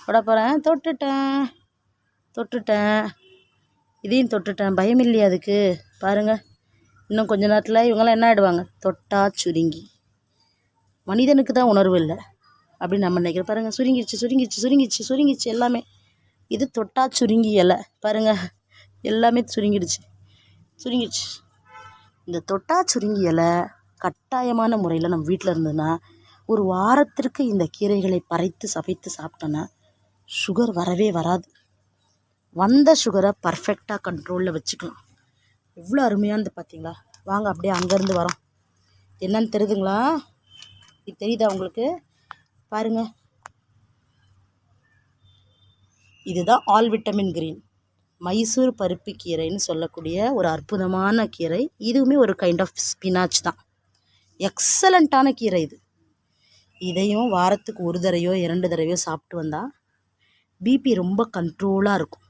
தொட போகிறேன். தொட்டுட்டேன். இதையும் தொட்டுட்டேன். பயம் இல்லையா அதுக்கு? பாருங்கள், இன்னும் கொஞ்ச நேரத்தில் இவங்கெல்லாம் என்ன ஆகிடுவாங்க? தொட்டா சுருங்கி. மனிதனுக்கு தான் உணர்வு இல்லை அப்படின்னு நம்ம நினைக்கிறோம். பாருங்கள், சுருங்கிடுச்சு எல்லாமே. இது தொட்டா சுருங்கி இலை. பாருங்கள், எல்லாமே சுருங்கிடுச்சு. இந்த தொட்டா சுருங்கி இலை கட்டாயமான முறையில் நம்ம வீட்டில் இருந்ததுன்னா ஒரு வாரத்திற்கு இந்த கீரைகளை பறைத்து சமைத்து சாப்பிட்டோன்னா சுகர் வரவே வராது. வந்த சுகரை பர்ஃபெக்டாக கண்ட்ரோலில் வச்சுக்கலாம். எவ்வளோ அருமையானது பார்த்தீங்களா? வாங்க அப்படியே அங்கேருந்து வரோம். என்னன்னு தெரியுதுங்களா? இது தெரியுதா உங்களுக்கு? பாருங்கள், இதுதான் ஆல் விட்டமின் கிரீன் மைசூர் பருப்பு கீரைன்னு சொல்லக்கூடிய ஒரு அற்புதமான கீரை. இதுவுமே ஒரு கைண்ட் ஆஃப் ஸ்பினாச் தான். எக்ஸலண்ட்டான கீரை இது. இதையும் வாரத்துக்கு ஒரு தடவையோ 2 தடவையோ சாப்பிட்டு வந்தால் பிபி ரொம்ப கண்ட்ரோலாக இருக்கும்.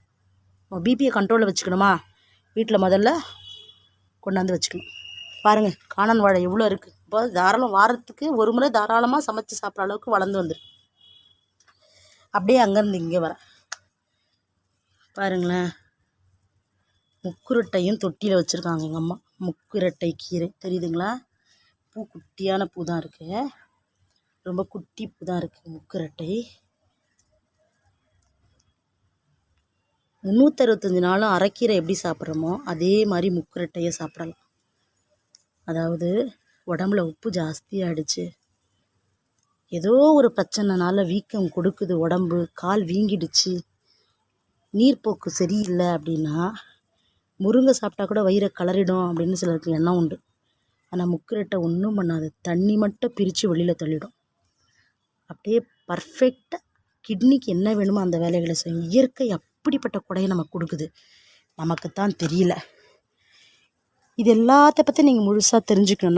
பிபியை கண்ட்ரோலில் வச்சுக்கணுமா? வீட்டில் முதல்ல கொண்டாந்து வச்சுக்கணும். பாருங்கள், காணன் வாழை எவ்வளோ இருக்குது. இப்போ தாராளம் வாரத்துக்கு ஒரு முறை தாராளமாக சமைச்சு சாப்பிட்ற அளவுக்கு வளர்ந்து வந்துடும். அப்படியே அங்கேருந்து இங்கே வர பாருங்களேன், முக்குரட்டையும் தொட்டியில் வச்சுருக்காங்க எங்கள் அம்மா. முக்குரட்டை கீரை தெரியுதுங்களா? பூ குட்டியான பூ தான் இருக்குது, ரொம்ப குட்டி பூ தான் இருக்குது முக்குரட்டை. 365 நாளும் அரைக்கீரை எப்படி சாப்பிட்றோமோ அதே மாதிரி முக்குரட்டையை சாப்பிடலாம். அதாவது உடம்புல உப்பு ஜாஸ்தியாகிடுச்சு, ஏதோ ஒரு பிரச்சனைனால வீக்கம் கொடுக்குது, உடம்பு கால் வீங்கிடுச்சு, நீர்ப்போக்கு சரியில்லை அப்படின்னா முருங்கை சாப்பிட்டா கூட வயிறை கலரிடும் அப்படின்னு சிலருக்கு எண்ணம் உண்டு. ஆனால் முக்குரட்டை ஒன்றும் பண்ணாது, தண்ணி மட்டும் பிரித்து வெளியில் தள்ளிடும். அப்படியே பர்ஃபெக்டாக கிட்னிக்கு என்ன வேணுமோ அந்த வேலைகளை செய்யும். இயற்கை அப்படிப்பட்ட கொடையை நமக்கு கொடுக்குது, நமக்குத்தான் தெரியல. இது எல்லாத்த பற்றி நீங்கள் முழுசாக தெரிஞ்சுக்கணுன்னா